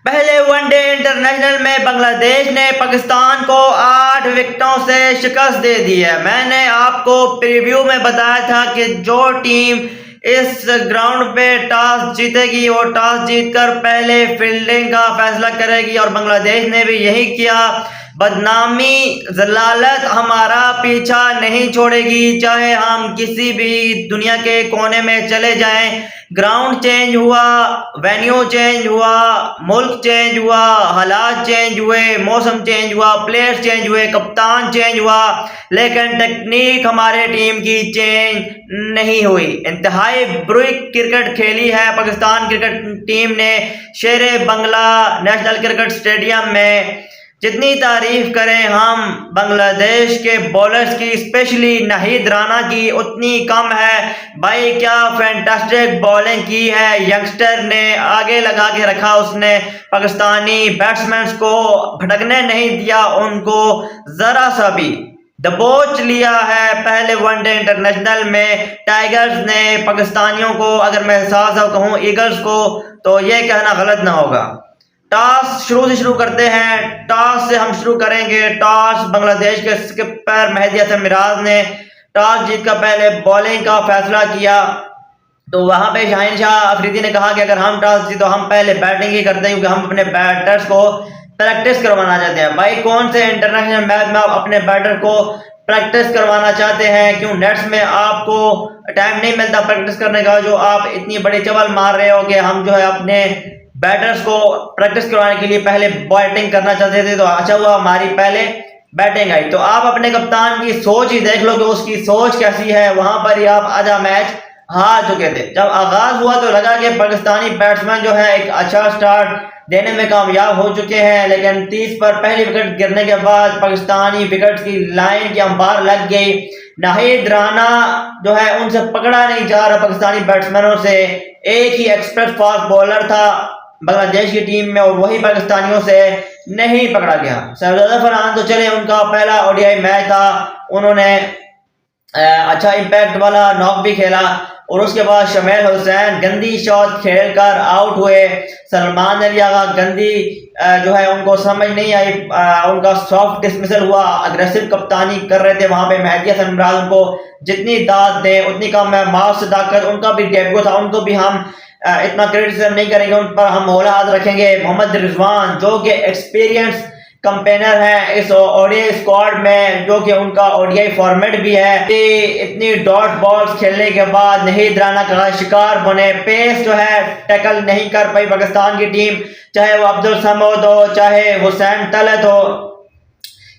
पहले one day international में बांग्लादेश ने पाकिस्तान को 8 विकेटों से शिकस्त दे दी है। मैंने आपको प्रीव्यू में बताया था कि जो टीम इस ग्राउंड पे टॉस जीतेगी वो टॉस जीतकर पहले फील्डिंग का फैसला करेगी और बांग्लादेश ने भी यही किया। बदनामी जलालत हमारा पीछा नहीं छोड़ेगी, चाहे हम किसी भी दुनिया के कोने में चले जाएं। ग्राउंड चेंज हुआ, वेन्यू चेंज हुआ, मुल्क चेंज हुआ, हालात चेंज हुए, मौसम चेंज हुआ, प्लेयर्स चेंज हुए, कप्तान चेंज हुआ, लेकिन टेक्निक हमारे टीम की चेंज नहीं हुई। इंतहाई बुरी क्रिकेट खेली है पाकिस्तान क्रिकेट टीम ने शेरे बंगला नेशनल क्रिकेट स्टेडियम में। जितनी तारीफ करें हम बांग्लादेश के बॉलर्स की, स्पेशली नाहिद राना की, उतनी कम है। भाई क्या फैंटास्टिक बॉलिंग की है, यंगस्टर ने आगे लगा के रखा, उसने पाकिस्तानी बैट्समैन को भटकने नहीं दिया, उनको जरा सा भी दबोच लिया है। पहले वनडे इंटरनेशनल में टाइगर्स ने पाकिस्तानियों को, अगर मैं साफ साफ कहूँ ईगल्स को, तो ये कहना गलत ना होगा। टॉस शुरू से शुरू करते हैं, टॉस से हम शुरू करेंगे। टॉस बांग्लादेश के स्किपर मेहदी हसन मिराज ने टॉस जीतकर पहले बॉलिंग का फैसला किया। तो वहां पे शाहीन शाह अफरीदी ने कहा कि अगर हम टॉस जीते तो हम पहले बैटिंग ही करते हैं, क्योंकि हम अपने बैटर्स को प्रैक्टिस करवाना चाहते हैं। भाई कौन से इंटरनेशनल मैच में आप अपने बैटर को प्रैक्टिस करवाना चाहते हैं? क्यों नेट्स में आपको टाइम नहीं मिलता प्रैक्टिस करने का, जो आप इतनी बड़ी चवल मार रहे हो कि हम जो है अपने बैटर्स को प्रैक्टिस करवाने के लिए पहले बैटिंग करना चाहते थे। तो अच्छा हुआ हमारी पहले बैटिंग आई। तो आप अपने कप्तान की सोच ही देख लो कि उसकी सोच कैसी है। वहां पर ही आप आधा मैच हार चुके थे। जब आगाज हुआ तो लगा कि पाकिस्तानी बैट्समैन जो है एक अच्छा स्टार्ट देने में कामयाब हो चुके हैं, लेकिन 30 पर पहली विकेट गिरने के बाद पाकिस्तानी विकेट की लाइन की अंबार लग गई। नाहिद राना जो है उनसे पकड़ा नहीं जा रहा पाकिस्तानी बैट्समैनों से। एक ही एक्सप्रेस फास्ट बॉलर था बांग्लादेश की टीम में और वही पाकिस्तानियों से नहीं पकड़ा गया। सरदार फरहान तो चले, उनका पहला ओडीआई मैच था, उन्होंने अच्छा इम्पैक्ट वाला नॉक भी खेला। और उसके बाद शमील हुसैन गंदी शॉट खेलकर आउट हुए। सलमान अली आगा गंदी जो है उनको समझ नहीं आई, उनका सॉफ्ट डिसमिसल हुआ। अग्रेसिव कप्तानी कर रहे थे वहां पे मेहदी हसन मिराज, उनको जितनी दाद दे उतनी कम है। माफ सदाकत उनका भी डेब्यू था, उनको भी हम इतना क्रिटिसिज्म नहीं करेंगे, उन पर हम हौला हाथ रखेंगे। मोहम्मद रिजवान जो कि एक्सपीरियंस कंपेनर है इस ओडीआई स्क्वाड में, जो कि उनका ओडीआई फॉर्मेट भी है। कि इतनी डॉट बॉल्स खेलने के बाद नाहिद राना का शिकार बने। पेस जो है टैकल नहीं कर पाई पाकिस्तान की टीम, चाहे वो अब्दुल समद हो, चाहे हुसैन तलत हो,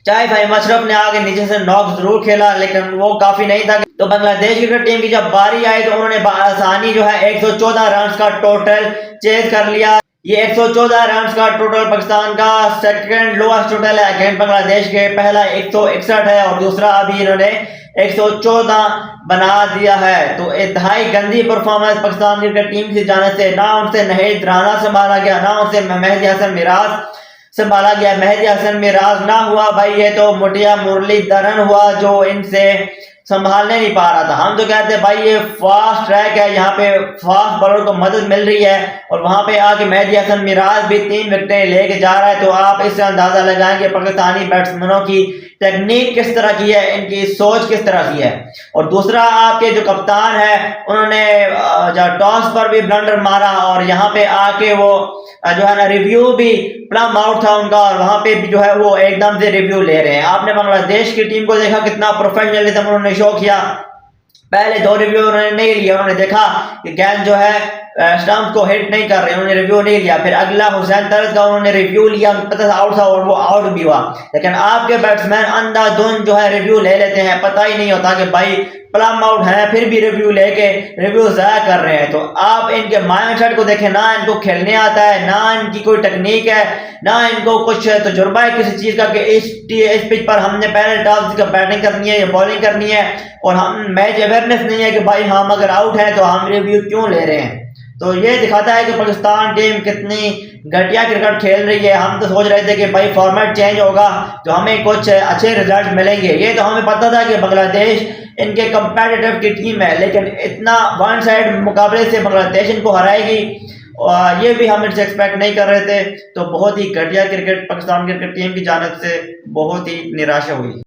चाहे फहीम अशरफ ने आगे नीचे से नॉक जरूर खेला, लेकिन वो काफी नहीं था। तो बांग्लादेश क्रिकेट टीम की जब बारी आई तो उन्होंने आसानी जो है 114 रन का टोटल चेज कर लिया। ये 114 रन का टोटल पाकिस्तान का सेकंड लोएस्ट टोटल है अगेंस्ट बांग्लादेश के। पहला 161 है और दूसरा अभी इन्होंने 114 बना दिया है। तो इंतहाई गंदी परफॉर्मेंस पाकिस्तान क्रिकेट टीम से जाने से, ना उनसे नाहिद राना संभाला गया, ना उनसे मेहदी हसन मिराज संभाला गया। मेहदी हसन मिराज ना हुआ भाई, ये तो मुटिया मुरलीधरन हुआ जो इनसे संभालने नहीं पा रहा था। हम तो कहते हैं भाई ये फास्ट ट्रैक है, यहाँ पे फास्ट बॉलर को मदद मिल रही है और वहां पे आके मेहदी हसन मिराज भी 3 विकेटें लेके जा रहा है। तो आप इससे अंदाजा लगाएंगे पाकिस्तानी बैट्समैनों की टेक्निक किस तरह की है, इनकी सोच किस तरह की है। और दूसरा आपके जो कप्तान है उन्होंने टॉस पर भी ब्लंडर मारा और यहाँ पे आके वो जो है ना रिव्यू भी प्लम आउट था उनका, और वहां पे भी जो है वो एकदम से रिव्यू ले रहे हैं। आपने बांग्लादेश की टीम को देखा कितना प्रोफेशनलिज्म उन्होंने शो किया। पहले 2 रिव्यू उन्होंने नहीं लिया, उन्होंने देखा कि गेंद जो है स्टंप को हिट नहीं कर रहे, उन्होंने रिव्यू नहीं लिया। फिर अगला हुसैन तलत का उन्होंने रिव्यू लिया, पता था आउट था और वो आउट भी हुआ। लेकिन आपके बैट्समैन अंधाधुंध जो है रिव्यू ले लेते हैं, पता ही नहीं होता कि भाई प्लम आउट है, फिर भी रिव्यू लेके रिव्यू जाया कर रहे हैं। तो आप इनके माइंडसेट को देखें, ना इनको खेलने आता है, ना इनकी कोई टेक्निक है, ना इनको कुछ तजुर्बा है किसी चीज का कि इस पिच पर हमने पहले टॉस का बैटिंग करनी है या बॉलिंग करनी है, और हम मैच अवेयरनेस नहीं है कि भाई हम अगर आउट है तो हम रिव्यू क्यों ले रहे हैं। तो ये दिखाता है कि पाकिस्तान टीम कितनी घटिया क्रिकेट खेल रही है। हम तो सोच रहे थे कि भाई फॉर्मेट चेंज होगा तो हमें कुछ अच्छे रिजल्ट मिलेंगे। ये तो हमें पता था कि बांग्लादेश इनके कंपेटिटिव की टीम है, लेकिन इतना वन साइड मुकाबले से बांग्लादेश इनको हराएगी ये भी हम इनसे एक्सपेक्ट नहीं कर रहे थे। तो बहुत ही घटिया क्रिकेट पाकिस्तान क्रिकेट टीम की जानिब से बहुत ही निराशा हुई।